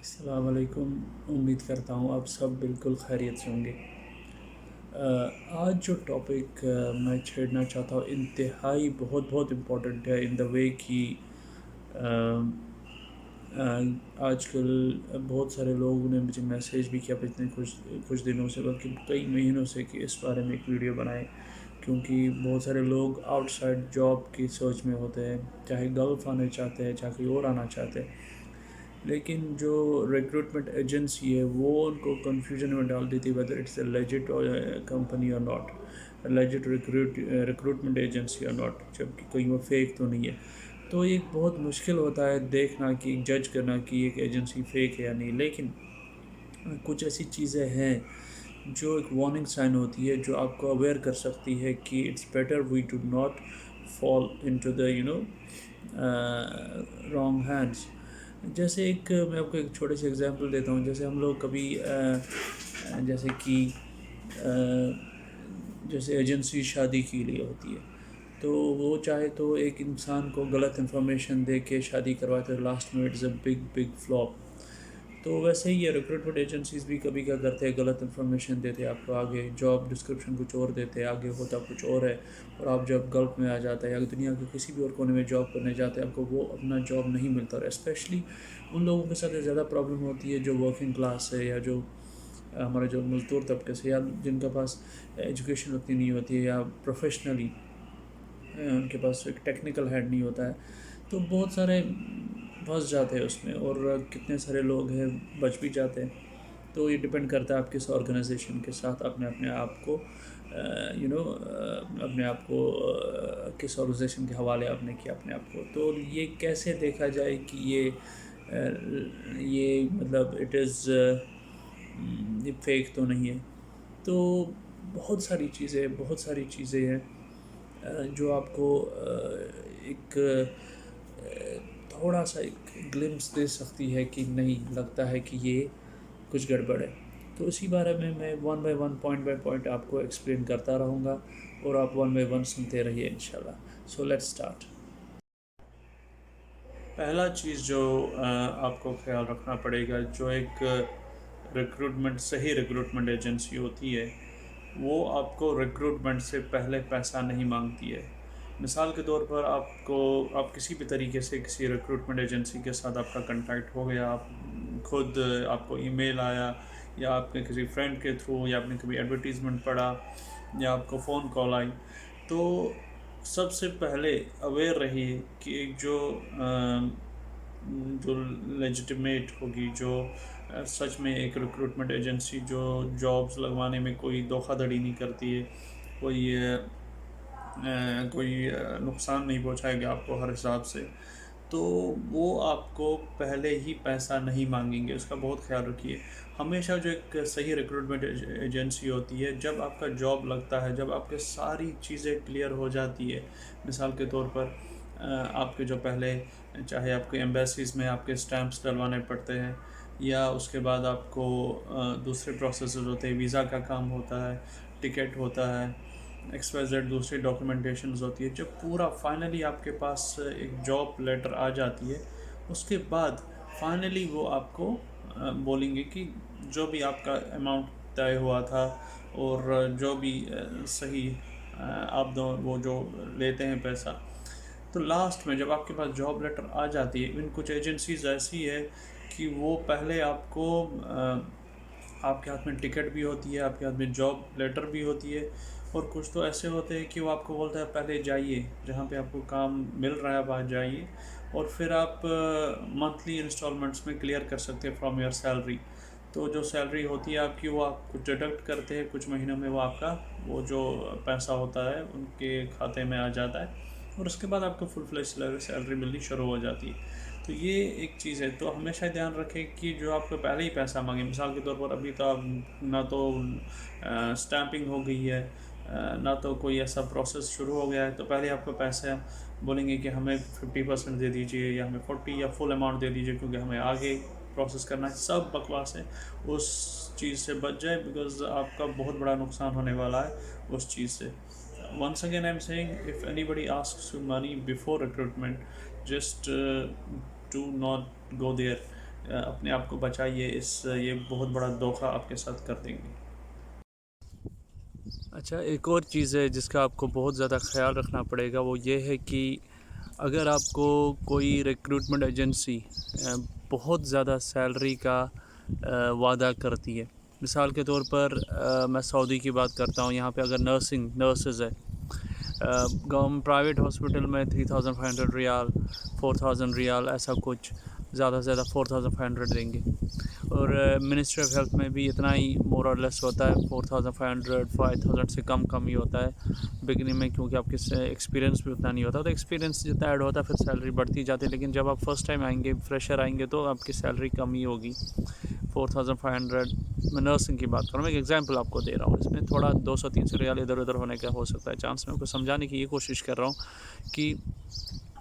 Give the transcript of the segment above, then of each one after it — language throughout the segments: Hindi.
अस्सलाम वालेकुम। उम्मीद करता हूँ आप सब बिल्कुल खैरियत से होंगे। आज जो टॉपिक मैं छेड़ना चाहता हूँ इंतहाई बहुत बहुत इम्पोर्टेंट है इन द वे कि आजकल बहुत सारे लोगों ने मुझे मैसेज भी किया पिछले कुछ कुछ दिनों से, बल्कि कई महीनों से, कि इस बारे में एक वीडियो बनाएं, क्योंकि बहुत सारे लोग आउटसाइड जॉब की सर्च में होते हैं, चाहे गल्फ़ आने चाहते हैं, चाहे कहीं और आना चाहते हैं, लेकिन जो रिक्रूटमेंट एजेंसी है वो उनको कन्फ्यूजन में डाल देती है whether it's a legit company और नॉट, लेजिट रिक्रूटमेंट एजेंसी और नॉट, जबकि कहीं वो फेक तो नहीं है। तो एक बहुत मुश्किल होता है देखना कि जज करना कि एक एजेंसी फेक है या नहीं। लेकिन कुछ ऐसी चीज़ें हैं जो एक वार्निंग साइन होती है, जो आपको अवेयर कर सकती है कि it's better we do not fall into the wrong hands. जैसे एक मैं आपको एक छोटे से एग्जांपल देता हूँ। जैसे हम लोग कभी जैसे कि जैसे एजेंसी शादी के लिए होती है, तो वो चाहे तो एक इंसान को गलत इन्फॉर्मेशन दे के शादी करवाते हैं, लास्ट में it's a big big flop. तो वैसे ही ये रिक्रूटमेंट एजेंसीज़ भी कभी क्या करते हैं, गलत इन्फॉर्मेशन देते हैं आपको, आगे जॉब डिस्क्रिप्शन कुछ और देते हैं, आगे होता कुछ और है, और आप जब गल्फ में आ जाता है या दुनिया के किसी भी और कोने में जॉब करने जाते हैं, आपको वो अपना जॉब नहीं मिलता। और स्पेशली उन लोगों के साथ ये ज़्यादा प्रॉब्लम होती है जो वर्किंग क्लास है, या जो हमारे जो मज़दूर तबके से, या जिनके पास एजुकेशन उतनी नहीं होती है, या प्रोफेशनली उनके पास एक टेक्निकल हेड नहीं होता है, तो बहुत सारे फंस जाते हैं उसमें, और कितने सारे लोग हैं बच भी जाते हैं। तो ये डिपेंड करता है आप किस ऑर्गेनाइजेशन के साथ अपने अपने आप को अपने आप को किस ऑर्गेनाइजेशन के हवाले आपने किया अपने आप को। तो ये कैसे देखा जाए कि ये मतलब इट इज़ ये फेक तो नहीं है। तो बहुत सारी चीज़ें हैं जो आपको एक थोड़ा सा एक ग्लिम्स दे सकती है कि नहीं, लगता है कि ये कुछ गड़बड़ है। तो इसी बारे में मैं one by one, point by point आपको एक्सप्लेन करता रहूँगा, और आप वन बाय वन सुनते रहिए इंशाल्लाह। So let's start. पहला चीज़ जो आपको ख्याल रखना पड़ेगा, जो एक सही रिक्रूटमेंट एजेंसी होती है, वो आपको रिक्रूटमेंट से पहले पैसा नहीं मांगती है। मिसाल के तौर पर आप किसी भी तरीके से किसी रिक्रूटमेंट एजेंसी के साथ आपका कांटेक्ट हो गया, आप खुद आपको ईमेल आया, या आपने किसी फ्रेंड के थ्रू, या आपने कभी एडवर्टीज़मेंट पढ़ा, या आपको फ़ोन कॉल आई, तो सबसे पहले अवेयर रहिए कि एक जो लेजिटिमेट होगी, जो सच में एक रिक्रूटमेंट एजेंसी जो जॉब्स लगवाने में कोई धोखाधड़ी नहीं करती है, कोई नुकसान नहीं पहुंचाएगा आपको हर हिसाब से, तो वो आपको पहले ही पैसा नहीं मांगेंगे। उसका बहुत ख्याल रखिए। हमेशा जो एक सही रिक्रूटमेंट एजेंसी होती है, जब आपका जॉब लगता है, जब आपके सारी चीज़ें क्लियर हो जाती है, मिसाल के तौर पर आपके जो पहले, चाहे आपके एम्बेसीज़ में आपके स्टैंप्स डलवाने पड़ते हैं, या उसके बाद आपको दूसरे प्रोसेस होते हैं, वीज़ा का काम होता है, टिकट होता है, XYZ दूसरी डॉक्यूमेंटेशंस होती है, जब पूरा फाइनली आपके पास एक जॉब लेटर आ जाती है, उसके बाद फाइनली वो आपको बोलेंगे कि जो भी आपका अमाउंट तय हुआ था, और जो भी सही आप दो वो जो लेते हैं पैसा, तो लास्ट में जब आपके पास जॉब लेटर आ जाती है, इन कुछ एजेंसीज ऐसी है कि वो पहले आपको आपके हाथ में टिकट भी होती है, आपके हाथ में जॉब लेटर भी होती है, और कुछ तो ऐसे होते हैं कि वो आपको बोलता है पहले जाइए, जहाँ पे आपको काम मिल रहा है वहाँ जाइए, और फिर आप मंथली इंस्टॉलमेंट्स में क्लियर कर सकते हैं फ्रॉम योर सैलरी। तो जो सैलरी होती है आपकी, वो आप कुछ डिडक्ट करते हैं, कुछ महीनों में वो आपका वो जो पैसा होता है उनके खाते में आ जाता है, और उसके बाद आपको फुल फ्लेज सैलरी मिलनी शुरू हो जाती है। तो ये एक चीज़ है। तो हमेशा ध्यान रखें कि जो आपको पहले ही पैसा मांगे, मिसाल के तौर पर अभी तो आप ना तो स्टैंपिंग हो गई है, ना तो कोई ऐसा प्रोसेस शुरू हो गया है, तो पहले आपको पैसा बोलेंगे कि हमें 50% दे दीजिए, या हमें 40 या फुल अमाउंट दे दीजिए, क्योंकि हमें आगे प्रोसेस करना है। सब बकवास है। उस चीज़ से बच जाए, बिकॉज आपका बहुत बड़ा नुकसान होने वाला है उस चीज़ से। Once again, I'm saying, if anybody asks you money before recruitment, just do not go there. अपने आप को बचाइए, ये बहुत बड़ा धोखा आपके साथ कर देंगे। अच्छा, एक और चीज़ है जिसका आपको बहुत ज़्यादा ख़्याल रखना पड़ेगा, वो ये है कि अगर आपको कोई रिक्रूटमेंट एजेंसी बहुत ज़्यादा सैलरी का वादा करती है। मिसाल के तौर पर मैं सऊदी की बात करता हूँ। यहाँ पे अगर नर्सेज़ है, गवर्नमेंट प्राइवेट हॉस्पिटल में 3500 रियाल, 4000 रियाल, ऐसा कुछ, ज़्यादा से ज़्यादा 4500 देंगे। और मिनिस्ट्री ऑफ हेल्थ में भी इतना ही मोर और लेस होता है, 4500, 5000 से कम ही होता है बिगनिंग में, क्योंकि आपके एक्सपीरियंस भी उतना नहीं होता। तो एक्सपीरियंस जितना ऐड होता है फिर सैलरी बढ़ती जाती है, लेकिन जब आप फर्स्ट टाइम आएंगे, फ्रेशर आएंगे, तो आपकी सैलरी कम ही होगी। 4500, मैं नर्सिंग की बात कर रहा हूँ, एक एग्जांपल आपको दे रहा हूँ। इसमें थोड़ा 200-300 रियाल इधर उधर होने का हो सकता है चांस। मैं आपको समझाने की ये कोशिश कर रहा हूँ कि,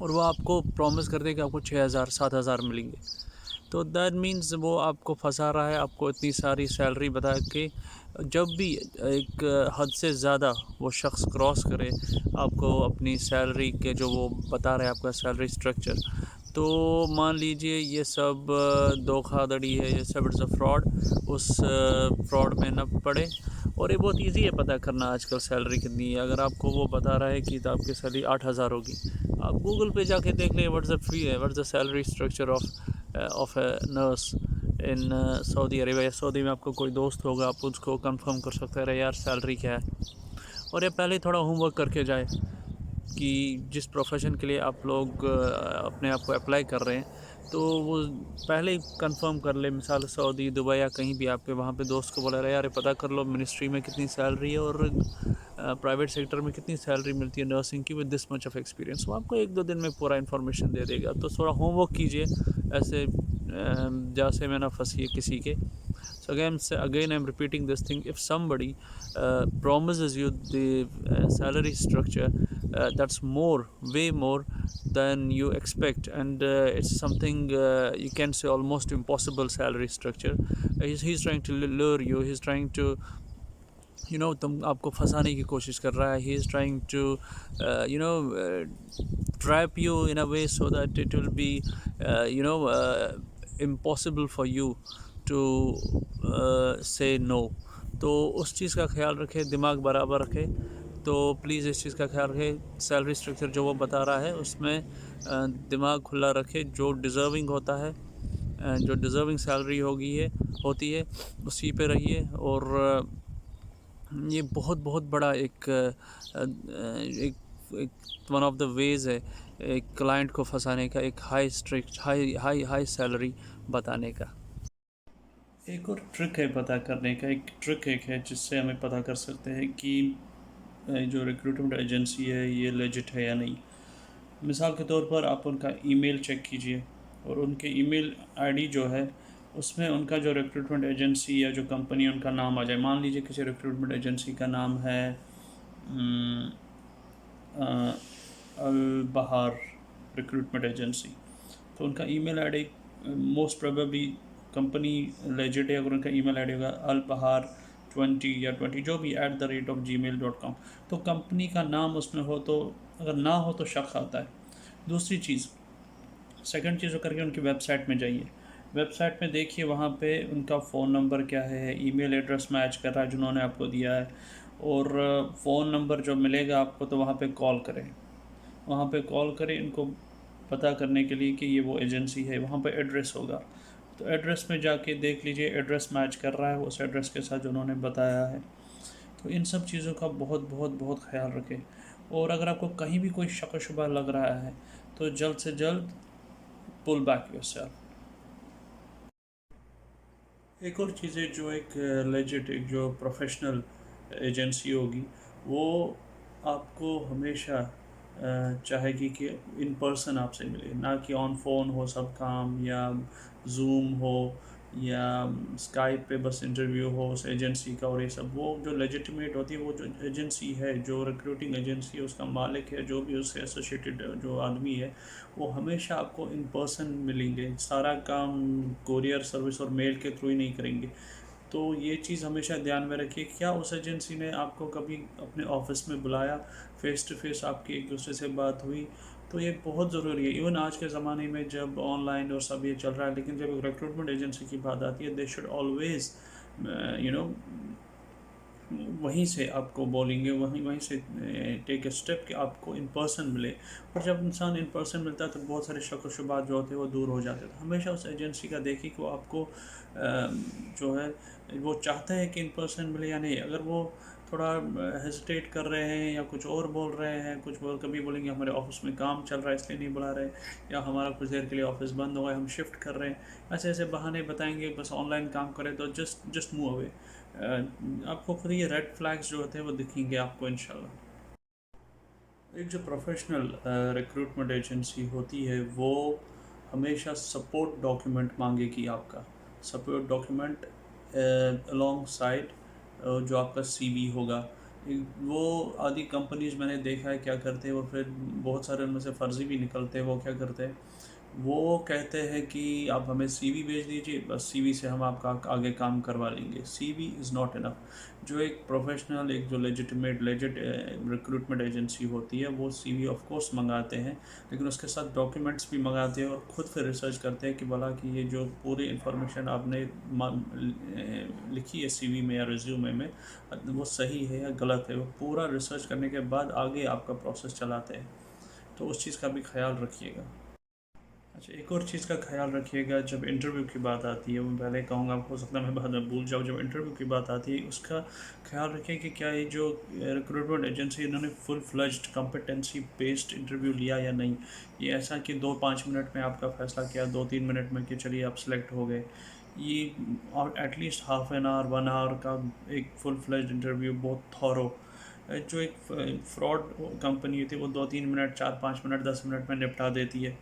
और वो आपको प्रॉमिस कर दे कि आपको 6000-7000 मिलेंगे, तो दैट मीन्स वो आपको फंसा रहा है, आपको इतनी सारी सैलरी बता के। जब भी एक हद से ज़्यादा वो शख्स क्रॉस करे आपको अपनी सैलरी के, जो वो बता रहे हैं आपका सैलरी स्ट्रक्चर, तो मान लीजिए ये सब धोखाधड़ी है, ये सब इट्स अ फ्रॉड। उस फ्रॉड में न पड़े। और ये बहुत इजी है पता करना आजकल सैलरी कितनी है। अगर आपको वो बता रहा है कि तो आपकी सैलरी 8000 होगी, आप गूगल पे जाके देख लें व्हाट्स द फी है, what's the salary structure of a nurse in Saudi Arabia. Saudi में आपको कोई दोस्त होगा, आप उसको कंफर्म कर सकते हैं, अरे यार सैलरी क्या है। और ये पहले थोड़ा होमवर्क करके जाए कि जिस प्रोफेशन के लिए आप लोग अपने आप को अप्लाई कर रहे हैं, तो वो पहले ही कंफर्म कर ले। मिसाल सऊदी, दुबई या कहीं भी आपके वहाँ पे दोस्त को बोला रहे, यार पता कर लो मिनिस्ट्री में कितनी सैलरी है और प्राइवेट सेक्टर में कितनी सैलरी मिलती है नर्सिंग की with this much of experience. वो आपको 1-2 दिन में पूरा इन्फॉर्मेशन दे देगा। तो थोड़ा होमवर्क कीजिए, ऐसे जैसे में ना फंसिए किसी के। So again, I'm repeating this thing. If somebody promises you the salary structure that's way more than you expect, and it's something you can say almost impossible salary structure. He's trying to lure you. He's trying to, तुम आपको फंसाने की कोशिश कर रहा है. He is trying to trap you in a way so that it will be impossible for you to say no. तो उस चीज़ का ख्याल रखें, दिमाग बराबर रखें। तो प्लीज़ इस चीज़ का ख्याल रखें, सैलरी स्ट्रक्चर जो वो बता रहा है उसमें दिमाग खुला रखें। जो डिज़र्विंग होता है, जो डिज़र्विंग सैलरी होती है, उसी पे रहिए। और ये बहुत बहुत बड़ा एक वन ऑफ द वेज़ है एक क्लाइंट को फंसाने का, एक हाई सैलरी बताने का। एक और ट्रिक है पता करने का, एक ट्रिक एक है जिससे हमें पता कर सकते हैं कि जो रिक्रूटमेंट एजेंसी है ये लेजिट है या नहीं। मिसाल के तौर पर आप उनका ईमेल चेक कीजिए, और उनके ईमेल आईडी जो है उसमें उनका जो रिक्रूटमेंट एजेंसी या जो कंपनी उनका नाम आ जाए। मान लीजिए किसी रिक्रूटमेंट एजेंसी का नाम है अल बहार रिक्रूटमेंट एजेंसी, तो उनका email ID most probably company legit है अगर उनका ईमेल आईडी होगा albahar20 या 20 जो भी @gmail.com। तो कंपनी का नाम उसमें हो, तो अगर ना हो तो शक आता है। दूसरी चीज़, सेकंड चीज़ करके उनकी वेबसाइट में जाइए। वेबसाइट में देखिए वहाँ पे उनका फ़ोन नंबर क्या है, ईमेल एड्रेस मैच कर रहा है जिन्होंने आपको दिया है, और फ़ोन नंबर जो मिलेगा आपको तो वहाँ पे कॉल करें। वहाँ पे कॉल करें इनको पता करने के लिए कि ये वो एजेंसी है। वहाँ पे एड्रेस होगा, तो एड्रेस में जाके देख लीजिए एड्रेस मैच कर रहा है उस एड्रेस के साथ जो उन्होंने बताया है। तो इन सब चीज़ों का बहुत बहुत बहुत ख्याल रखें। और अगर आपको कहीं भी कोई शक शुबा लग रहा है तो जल्द से जल्द पुल बैक योरसेल्फ। एक और चीज़ें जो एक लेजिट, एक जो प्रोफेशनल एजेंसी होगी, वो आपको हमेशा चाहेगी कि इन पर्सन आपसे मिले, ना कि ऑन फ़ोन हो सब काम, या जूम हो, या स्काइप पे बस इंटरव्यू हो उस एजेंसी का। और ये सब वो जो लेजिटिमेट होती है, वो जो एजेंसी है, जो रिक्रूटिंग एजेंसी है, उसका मालिक है, जो भी उससे एसोसिएटेड जो आदमी है, वो हमेशा आपको इन पर्सन मिलेंगे। सारा काम कोरियर सर्विस और मेल के थ्रू ही नहीं करेंगे। तो ये चीज़ हमेशा ध्यान में रखिए। क्या उस एजेंसी ने आपको कभी अपने ऑफिस में बुलाया, फ़ेस टू फ़ेस आपकी एक दूसरे से बात हुई, तो ये बहुत ज़रूरी है। इवन आज के ज़माने में जब ऑनलाइन और सब ये चल रहा है, लेकिन जब रिक्रूटमेंट एजेंसी की बात आती है, they should always you know वहीं से आपको बोलेंगे, वहीं वहीं से टेक ए स्टेप कि आपको इन पर्सन मिले। और जब इंसान इन पर्सन मिलता है तो बहुत सारे शक व शुबात जो होते हैं वो दूर हो जाते हैं। तो हमेशा उस एजेंसी का देखिए कि वो आपको जो है वो चाहता है कि इन पर्सन मिले या नहीं। अगर वो थोड़ा हेजिटेट कर रहे हैं या कुछ और बोल रहे हैं, कुछ बोल कभी बोलेंगे हमारे ऑफिस में काम चल रहा है इसलिए नहीं बुला रहे, या हमारा कुछ देर के लिए ऑफिस बंद हुआ है हम शिफ्ट कर रहे हैं, ऐसे ऐसे बहाने बताएंगे बस ऑनलाइन काम करें, तो जस्ट मूव अवे। आपको खुद ये रेड फ्लैग्स जो होते हैं वो दिखेंगे आपको इंशाल्लाह। एक जो प्रोफेशनल रिक्रूटमेंट एजेंसी होती है वो हमेशा सपोर्ट डॉक्यूमेंट मांगेगी आपका। सपोर्ट डॉक्यूमेंट अलोंग साइड जो आपका सीवी होगा। वो आदि कंपनीज मैंने देखा है क्या करते हैं, वो फिर बहुत सारे उनमें से फ़र्ज़ी भी निकलते हैं। वो क्या करते हैं, वो कहते हैं कि आप हमें सीवी भेज दीजिए, बस सीवी से हम आपका आगे काम करवा लेंगे। CV is not enough. जो एक प्रोफेशनल, एक जो लेजिट रिक्रूटमेंट एजेंसी होती है वो सीवी ऑफ कोर्स मंगाते हैं, लेकिन उसके साथ डॉक्यूमेंट्स भी मंगाते हैं और ख़ुद फिर रिसर्च करते हैं कि भला कि ये जो पूरी इन्फॉर्मेशन आपने लिखी है सीवी में या रिज्यूमे में वो सही है या गलत है। वो पूरा रिसर्च करने के बाद आगे आपका प्रोसेस चलाते हैं। तो उस चीज़ का भी ख्याल रखिएगा। अच्छा, एक और चीज़ का ख्याल रखिएगा जब इंटरव्यू की बात आती है, मैं पहले कहूँगा, हो सकता है मैं बाद में भूल जाऊँ। जब इंटरव्यू की बात आती है उसका ख्याल रखें कि क्या ये जो रिक्रूटमेंट एजेंसी इन्होंने full fledged competency based interview लिया या नहीं। ये ऐसा कि 2-5 मिनट में आपका फ़ैसला किया, 2-3 मिनट में कि चलिए आप सेलेक्ट हो गए। ये और at least half an hour 1 hour का एक फुल फ्लेज्ड इंटरव्यू बहुत थॉरो। जो एक फ्रॉड कंपनी होती है वो 2-3 मिनट, 4-5 मिनट, 10 मिनट में निपटा देती है।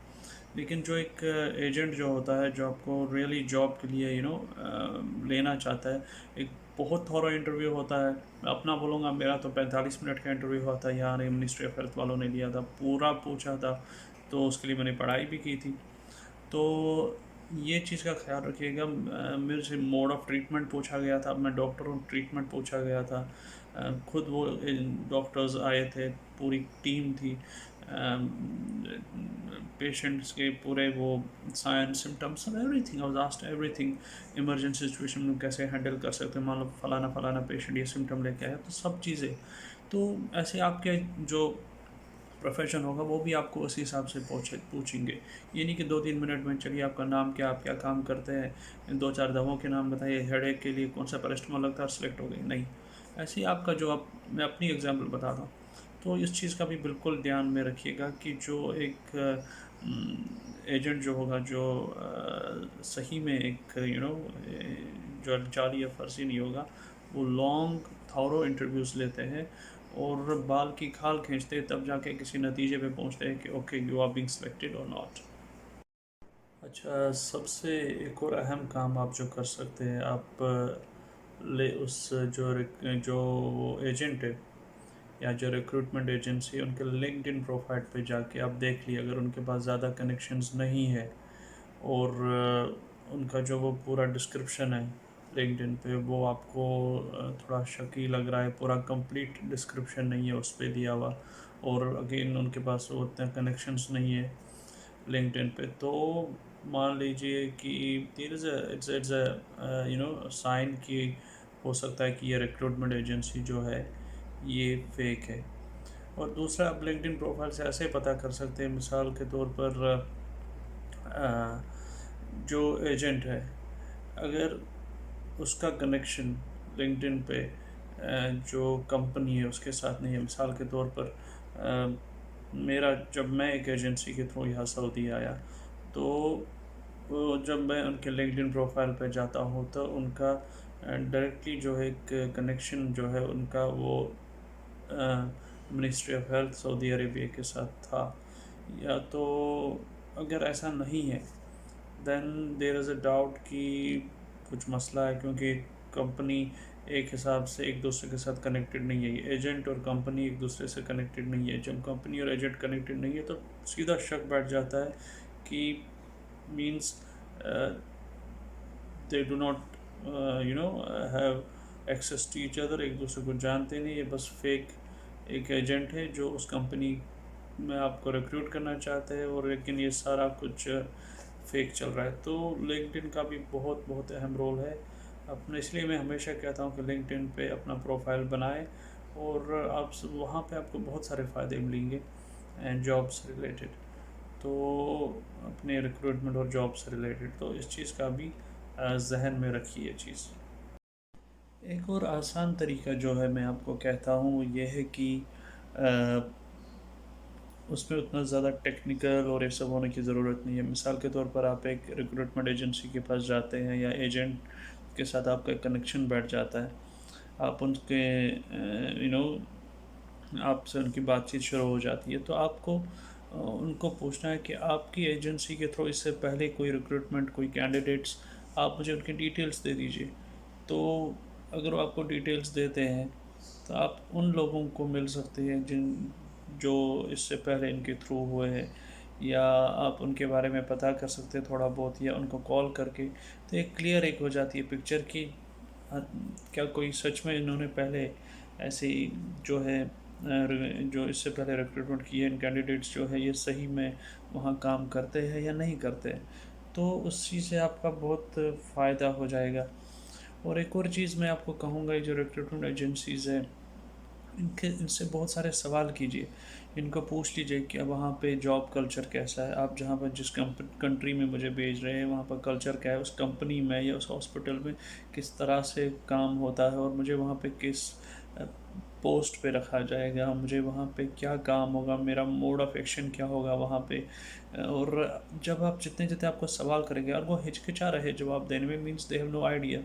लेकिन जो एक एजेंट जो होता है जो आपको रियली जॉब के लिए लेना चाहता है, एक बहुत थॉरो इंटरव्यू होता है। मैं अपना बोलूँगा, मेरा तो 45 मिनट का इंटरव्यू हुआ था, यहाँ मिनिस्ट्री ऑफ हेल्थ वालों ने लिया था, पूरा पूछा था, तो उसके लिए मैंने पढ़ाई भी की थी। तो ये चीज़ का ख्याल रखिएगा। मेरे से मोड ऑफ़ ट्रीटमेंट पूछा गया था, मैं डॉक्टर हूँ, ट्रीटमेंट पूछा गया था। खुद वो डॉक्टर्स आए थे, पूरी टीम थी। पेशेंट्स के पूरे वो sign symptoms everything, I was asked everything. Emergency situation में कैसे हैंडल कर सकते हैं, मान लो फलाना फलाना पेशेंट ये सिम्टम लेके आया, तो सब चीज़ें। तो ऐसे आपके जो प्रोफेशन होगा वो भी आपको उसी हिसाब से पूछेंगे। ये नहीं कि 2-3 मिनट में चलिए आपका नाम क्या, आप क्या काम करते हैं, 2-4 दवाओं के नाम बताइए, हेडेक के लिए कौन सा पैरास्टामोल लगता है और सिलेक्ट हो गई। नहीं, ऐसे ही आपका जो आप, मैं अपनी एग्जांपल बताता हूँ। तो इस चीज़ का भी बिल्कुल ध्यान में रखिएगा कि जो एक एजेंट जो होगा, जो सही में एक जो जाली या फर्जी नहीं होगा, वो लॉन्ग थॉरो इंटरव्यूज़ लेते हैं और बाल की खाल खींचते हैं, तब जाके किसी नतीजे पे पहुंचते हैं कि okay you are being selected और नॉट। अच्छा, सबसे एक और अहम काम आप जो कर सकते हैं, आप ले उस जो एजेंट है या जो रिक्रूटमेंट एजेंसी है उनके लिंक्डइन प्रोफाइल पे जाके आप देख लिए, अगर उनके पास ज़्यादा कनेक्शंस नहीं है और उनका जो वो पूरा डिस्क्रिप्शन है लिंक्डइन पे वो आपको थोड़ा शकी लग रहा है, पूरा कंप्लीट डिस्क्रिप्शन नहीं है उस पर दिया हुआ, और अगेन उनके पास उतने कनेक्शंस नहीं है लिंक्डइन पे, तो मान लीजिए कि इट्स अ साइन कि हो सकता है कि ये रिक्रूटमेंट एजेंसी जो है ये फेक है। और दूसरा, आप लिंक्डइन प्रोफाइल से ऐसे पता कर सकते हैं, मिसाल के तौर पर जो एजेंट है, अगर उसका कनेक्शन लिंक्डइन पे जो कंपनी है उसके साथ नहीं है, मिसाल के तौर पर मेरा, जब मैं एक एजेंसी के थ्रू यहाँ सऊदी आया, तो जब मैं उनके लिंक्डइन प्रोफाइल पे जाता हूँ तो उनका डायरेक्टली जो है एक कनेक्शन जो है उनका वो ministry of health Saudi Arabia के साथ था। या तो अगर ऐसा नहीं है then there is a doubt कि कुछ मसला है, क्योंकि कंपनी एक हिसाब से एक दूसरे के साथ कनेक्टेड नहीं है। ये एजेंट और कंपनी एक दूसरे से कनेक्टेड नहीं है। जब कंपनी और एजेंट कनेक्टेड नहीं है तो सीधा शक बैठ जाता है कि means they do not have access to each other, एक दूसरे को जानते नहीं, ये बस फेक एक एजेंट है जो उस कंपनी में आपको रिक्रूट करना चाहते हैं, और लेकिन ये सारा कुछ फेक चल रहा है। तो लिंक्डइन का भी बहुत बहुत अहम रोल है अपने, इसलिए मैं हमेशा कहता हूँ कि लिंक्डइन पे अपना प्रोफाइल बनाएं, और आप वहाँ पे आपको बहुत सारे फ़ायदे मिलेंगे एंड जॉब से रिलेटेड, तो अपने रिक्रूटमेंट और जॉब से रिलेटेड, तो इस चीज़ का भी जहन में रखिए ये चीज़। एक और आसान तरीका जो है मैं आपको कहता हूँ ये है कि उसमें उतना ज़्यादा टेक्निकल और ये सब होने की ज़रूरत नहीं है। मिसाल के तौर पर आप एक रिक्रूटमेंट एजेंसी के पास जाते हैं या एजेंट के साथ आपका कनेक्शन बैठ जाता है, आप उनके आपसे उनकी बातचीत शुरू हो जाती है, तो आपको उनको पूछना है कि आपकी एजेंसी के थ्रू इससे पहले कोई रिक्रूटमेंट, कोई कैंडिडेट्स, आप मुझे उनकी डिटेल्स दे दीजिए। तो अगर वो आपको डिटेल्स देते हैं तो आप उन लोगों को मिल सकते हैं जो इससे पहले इनके थ्रू हुए हैं, या आप उनके बारे में पता कर सकते हैं थोड़ा बहुत, या उनको कॉल करके। तो एक क्लियर एक हो जाती है पिक्चर कि क्या कोई सच में इन्होंने पहले ऐसे जो है जो इससे पहले रिक्रूटमेंट किए इन कैंडिडेट्स जो है ये सही में वहाँ काम करते हैं या नहीं करते हैं। तो उस चीज़ से आपका बहुत फ़ायदा हो जाएगा। और एक और चीज़ मैं आपको कहूँगा, ये जो रिक्रूटमेंट एजेंसीज़ है इनसे बहुत सारे सवाल कीजिए, इनको पूछ लीजिए कि अब वहाँ पे जॉब कल्चर कैसा है, आप जहाँ पर जिस कंट्री में मुझे भेज रहे हैं वहाँ पर कल्चर क्या है, उस कंपनी में या उस हॉस्पिटल में किस तरह से काम होता है, और मुझे वहाँ पे किस पोस्ट पे रखा जाएगा, मुझे वहाँ पे क्या काम होगा, मेरा मोड ऑफ एक्शन क्या होगा वहाँ पे। और जब आप जितने जितने आपको सवाल करेंगे और वो हिचकिचा रहे जवाब देने में, means they have no idea,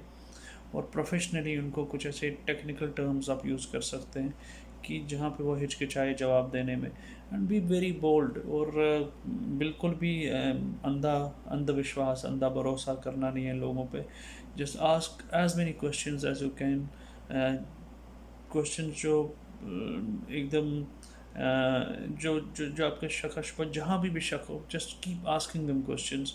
और प्रोफेशनली उनको कुछ ऐसे टेक्निकल टर्म्स आप यूज़ कर सकते हैं कि जहाँ पे वो हिचकिचाए जवाब देने में। एंड बी वेरी बोल्ड, और बिल्कुल भी अंधविश्वास, अंधा भरोसा करना नहीं है लोगों पे। Just ask as many questions as you can, question जो एकदम जो जो जो आपके शक पर जहाँ भी शक हो, जस्ट कीप आस्किंग दम क्वेश्चंस।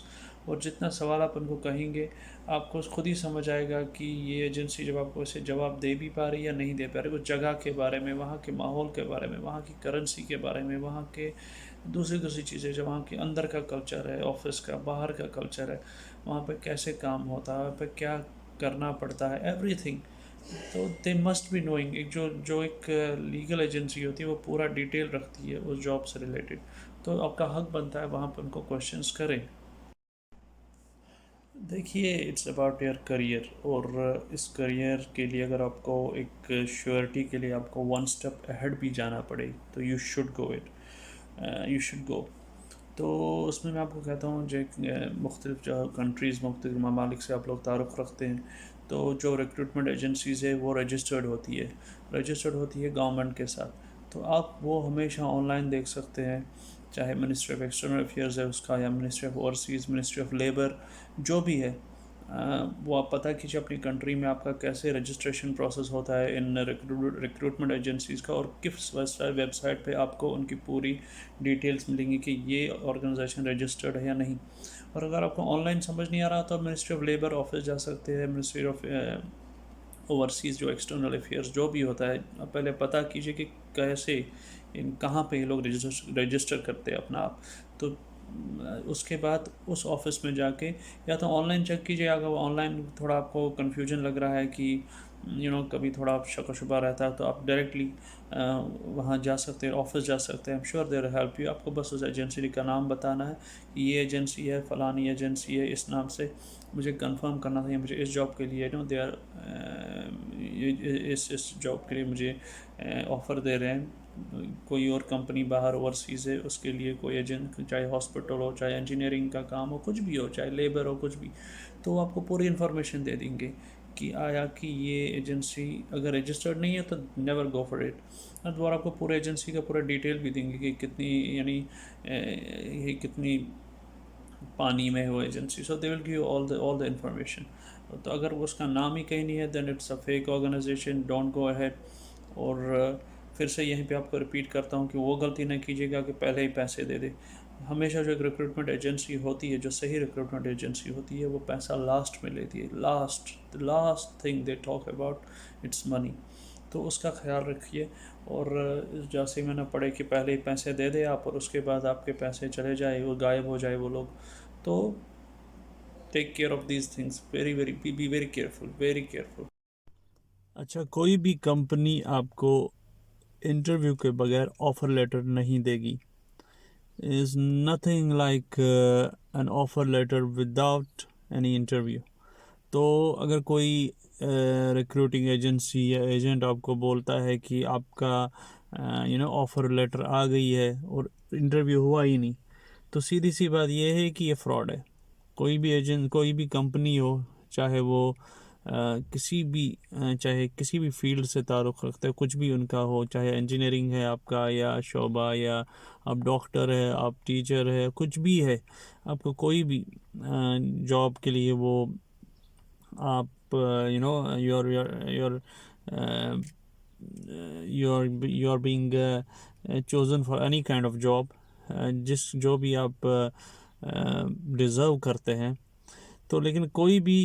और जितना सवाल आप उनको कहेंगे आपको खुद ही समझ आएगा कि ये एजेंसी जब आपको ऐसे जवाब दे भी पा रही है या नहीं दे पा रही। उस जगह के बारे में, वहाँ के माहौल के बारे में, वहाँ की करेंसी के बारे में, वहाँ के दूसरी दूसरी चीज़ें, जो वहाँ के अंदर का कल्चर है, ऑफिस का, बाहर का कल्चर है, वहाँ पे कैसे काम होता है, वहाँ पे क्या करना पड़ता है, एवरीथिंग। तो दे मस्ट बी नोइंग। एक जो एक लीगल एजेंसी होती है वो पूरा डिटेल रखती है उस जॉब से रिलेटेड, तो आपका हक बनता है वहाँ पर उनको क्वेश्चंस करें। देखिए, इट्स अबाउट योर करियर, और इस करियर के लिए अगर आपको एक श्योरिटी के लिए आपको वन स्टेप अहेड भी जाना पड़े तो you should go it, you should go. तो उसमें मैं आपको कहता हूँ जो मुख्तलिफ जो कंट्रीज़, मुख्तलिफ ममालिक से आप लोग तारुफ़ रखते हैं, तो जो रिक्रूटमेंट एजेंसीज़ है वो रजिस्टर्ड होती है गवर्नमेंट के साथ। तो आप वो हमेशा ऑनलाइन देख सकते हैं, चाहे मिनिस्ट्री ऑफ एक्सटर्नल अफेयर्स है उसका, या ministry of overseas, ministry of labour, जो भी है, वो आप पता कीजिए अपनी कंट्री में आपका कैसे रजिस्ट्रेशन प्रोसेस होता है इन रिक्रूटमेंट एजेंसीज़ का, और किस वेबसाइट पे आपको उनकी पूरी डिटेल्स मिलेंगी कि ये ऑर्गेनाइजेशन रजिस्टर्ड है या नहीं। और अगर आपको ऑनलाइन समझ नहीं आ रहा तो मिनिस्ट्री ऑफ लेबर ऑफिस जा सकते हैं, मिनिस्ट्री ऑफ ओवरसीज़ जो एक्सटर्नल अफेयर्स जो भी होता है, आप पहले पता कीजिए कि कैसे कहाँ पे ये लोग रजिस्टर करते हैं अपना आप। तो उसके बाद उस ऑफिस में जाके या तो ऑनलाइन चेक कीजिए, अगर ऑनलाइन थोड़ा आपको कन्फ्यूजन लग रहा है कि कभी थोड़ा शक शुबा रहता है, तो आप डायरेक्टली वहाँ जा सकते हैं, ऑफिस जा सकते हैं। I am sure there help you. आपको बस उस एजेंसी का नाम बताना है कि ये एजेंसी है, फ़लानी एजेंसी है, इस नाम से मुझे कंफर्म करना था, मुझे इस जॉब के लिए दे आर इस जॉब के लिए मुझे ऑफ़र दे रहे हैं, कोई और कंपनी बाहर ओवरसीज़ है, उसके लिए कोई एजेंट, चाहे हॉस्पिटल हो, चाहे इंजीनियरिंग का काम हो, कुछ भी हो, चाहे लेबर हो, कुछ भी, तो आपको पूरी इन्फॉर्मेशन दे देंगे कि आया कि ये एजेंसी अगर रजिस्टर्ड नहीं है तो नेवर गो फॉर इट। और आपको पूरे एजेंसी का पूरा डिटेल भी देंगे कि कितनी, यानी ये कितनी पानी में है वो agency. So they will give all the information. तो अगर वो उसका नाम ही कहीं नहीं है then it's a fake organisation, don't go ahead. और फिर से यहीं पे आपको रिपीट करता हूँ कि वो गलती ना कीजिएगा कि पहले ही पैसे दे दे। हमेशा जो एक रिक्रूटमेंट एजेंसी होती है, जो सही रिक्रूटमेंट एजेंसी होती है, वो पैसा लास्ट में लेती है। Last thing they talk about it's money. तो उसका ख्याल रखिए। और जैसे मैंने पढ़े कि पहले ही पैसे दे दे आप और उसके बाद आपके पैसे चले जाए, वो गायब हो जाए वो लोग। तो take care of these things, very very be very careful, very careful. अच्छा, कोई भी कंपनी आपको इंटरव्यू के बगैर ऑफ़र लेटर नहीं देगी. Is nothing like an offer letter without any interview. तो अगर कोई रिक्रूटिंग एजेंसी या एजेंट आपको बोलता है कि आपका ऑफ़र लेटर आ गई है और इंटरव्यू हुआ ही नहीं, तो सीधी सी बात यह है कि ये फ्रॉड है. कोई भी एजेंट, कोई भी कंपनी हो, चाहे वो चाहे किसी भी फील्ड से ताल्लुक़ रखते हैं, कुछ भी उनका हो, चाहे इंजीनियरिंग है आपका या शोबा, या आप डॉक्टर है, आप टीचर है, कुछ भी है, आपको कोई भी जॉब के लिए वो आप you're being chosen for any kind of job, जिस जो भी आप डिज़र्व करते हैं. तो लेकिन कोई भी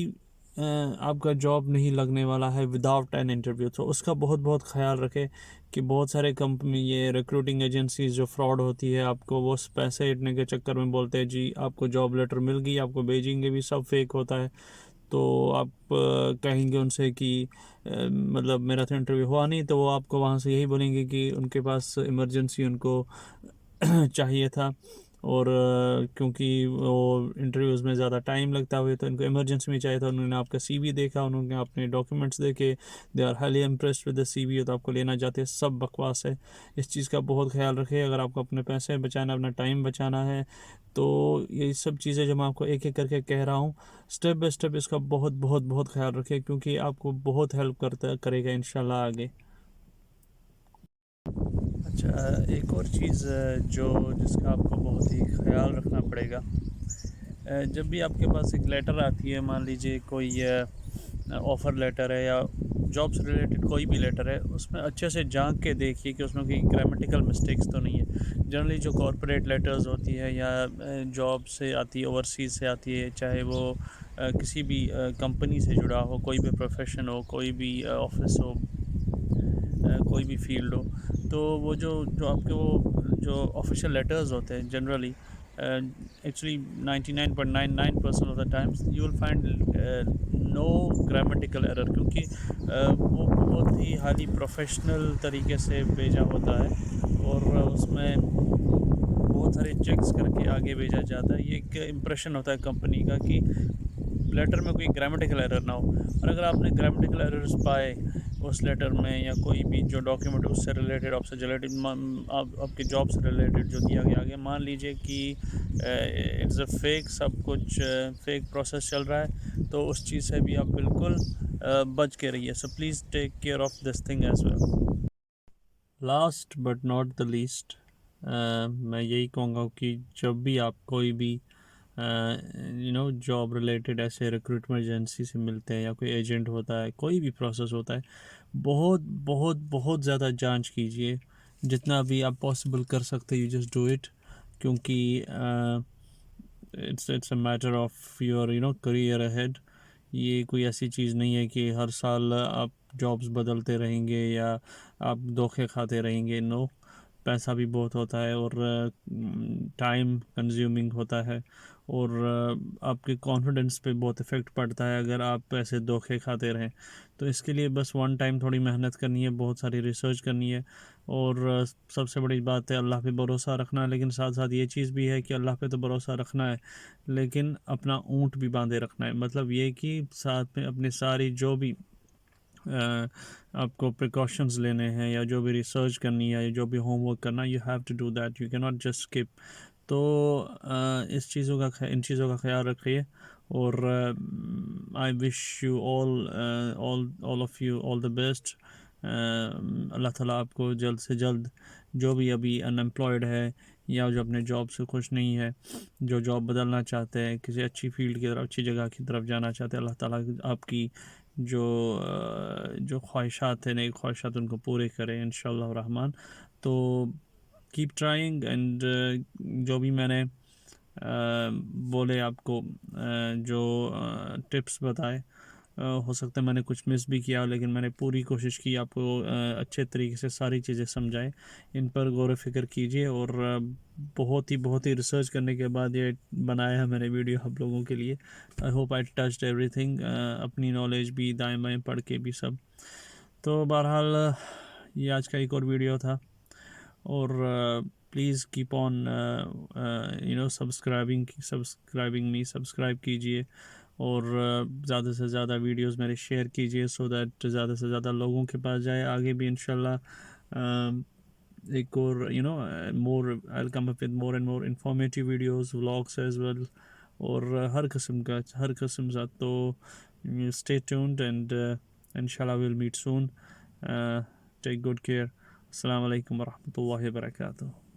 आपका जॉब नहीं लगने वाला है विदाउट एन इंटरव्यू. तो उसका बहुत बहुत ख्याल रखें कि बहुत सारे कंपनी, ये रिक्रूटिंग एजेंसीज जो फ्रॉड होती है, आपको वो पैसे इतने के चक्कर में बोलते हैं जी आपको जॉब लेटर मिल गई, आपको भेजेंगे भी, सब फेक होता है. तो आप कहेंगे उनसे कि मतलब मेरा तो इंटरव्यू हुआ नहीं, तो वो आपको वहाँ से यही बोलेंगे कि उनके पास इमरजेंसी उनको चाहिए था, और क्योंकि वो इंटरव्यूज़ में ज़्यादा टाइम लगता हुआ तो इनको इमरजेंसी में चाहिए था. उन्होंने आपका सीवी देखा, उन्होंने अपने डॉक्यूमेंट्स देखे, they are highly impressed with the CV, तो आपको लेना चाहते हैं. सब बकवास है. इस चीज़ का बहुत ख्याल रखें. अगर आपको अपने पैसे बचाना, अपना टाइम बचाना है, तो ये सब चीज़ें जो मैं आपको एक एक करके कह रहा हूँ, स्टेप बाय स्टेप इसका बहुत बहुत बहुत ख्याल रखें, क्योंकि आपको बहुत हेल्प करेगा इंशाल्लाह आगे. अच्छा, एक और चीज़ जिसका आपको बहुत ही ख्याल रखना पड़ेगा, जब भी आपके पास एक लेटर आती है, मान लीजिए कोई ऑफ़र लेटर है या जॉब से रिलेटेड कोई भी लेटर है, उसमें अच्छे से झांक के देखिए कि उसमें कोई ग्रामेटिकल मिस्टेक्स तो नहीं है. जनरली जो कॉरपोरेट लेटर्स होती है या जॉब से आती है, ओवरसीज़ से आती है, चाहे वो किसी भी कंपनी से जुड़ा हो, कोई भी प्रोफेशन हो, कोई भी ऑफिस हो, कोई भी फील्ड हो, तो वो जो जो आपके वो जो ऑफिशियल लेटर्स होते हैं, generally actually 99.99% of the times you will find no grammatical error, क्योंकि वो बहुत ही हाईली प्रोफेशनल तरीके से भेजा होता है और उसमें बहुत सारे चेक्स करके आगे भेजा जाता है. ये एक इम्प्रेशन होता है कंपनी का कि लेटर में कोई ग्रामेटिकल एरर ना हो. और अगर आपने ग्रामेटिकल एरर्स पाए उस लेटर में या कोई भी जो डॉक्यूमेंट उससे रिलेटेड, आपसे रिलेटेड, आपके जॉब से रिलेटेड जो दिया गया आगे, मान लीजिए कि इट्स अ फेक, सब कुछ फेक प्रोसेस चल रहा है, तो उस चीज़ से भी आप बिल्कुल बच के रहिए. So please take care of this thing as well. Last but not the least, मैं यही कहूँगा कि जब भी आप कोई भी जॉब रिलेटेड ऐसे रिक्रूटमेंट एजेंसी से मिलते हैं, या कोई एजेंट होता है, कोई भी प्रोसेस होता है, बहुत बहुत बहुत ज़्यादा जांच कीजिए. जितना भी आप पॉसिबल कर सकते हैं, यू जस्ट डू इट, क्योंकि it's a matter of your career ahead. ये कोई ऐसी चीज़ नहीं है कि हर साल आप जॉब्स बदलते रहेंगे या आप धोखे खाते रहेंगे. नो, पैसा भी बहुत होता है और टाइम कंज्यूमिंग होता है, और आपके कॉन्फिडेंस पे बहुत इफ़ेक्ट पड़ता है अगर आप ऐसे धोखे खाते रहें. तो इसके लिए बस वन टाइम थोड़ी मेहनत करनी है, बहुत सारी रिसर्च करनी है, और सबसे बड़ी बात है अल्लाह पे भरोसा रखना. लेकिन साथ साथ ये चीज़ भी है कि अल्लाह पे तो भरोसा रखना है, लेकिन अपना ऊँट भी बांधे रखना है. मतलब ये कि साथ में अपनी सारी जो भी आपको प्रिकॉशंस लेने हैं, या जो भी रिसर्च करनी है, या जो भी होमवर्क करना, you have to do that, you can not just skip. तो इन चीज़ों का ख्याल रखिए. और I wish you all of you all the best. Allah ताला आपको जल्द से जल्द, जो भी अभी अनएम्प्लॉयड है या जो अपने जॉब से खुश नहीं है, जो जॉब बदलना चाहते हैं, किसी अच्छी फील्ड की तरफ, अच्छी जगह की तरफ जाना चाहते हैं, अल्लाह ताला आपकी जो ख्वाहिशात हैं, नई ख्वाहिशात, उनको पूरे करें इंशाअल्लाह रहमान. तो कीप ट्राइंग. एंड जो भी मैंने बोले आपको, जो टिप्स बताए, हो सकता है मैंने कुछ मिस भी किया, लेकिन मैंने पूरी कोशिश की आपको अच्छे तरीके से सारी चीज़ें समझाएं। इन पर गौर फ़िक्र कीजिए, और बहुत ही रिसर्च करने के बाद ये बनाया है मैंने वीडियो आप लोगों के लिए। I hope I touched everything, अपनी नॉलेज भी दाएं बाएं पढ़ के भी सब। तो बहरहाल ये आज का एक और वीडियो था, और प्लीज़ कीप ऑन सब्सक्राइब कीजिए, और ज़्यादा से ज़्यादा वीडियोस मेरे शेयर कीजिए, सो दैट ज़्यादा से ज़्यादा लोगों के पास जाए। आगे भी इंशाल्लाह एक और more I will come up with more and more informative videos, vlogs as well, और हर किस्म का। तो स्टे ट्यून्ड, एंड इंशाल्लाह will meet soon. Take good care. अस्सलाम वालेकुम वरहमतुल्लाहि वबरकातुहू।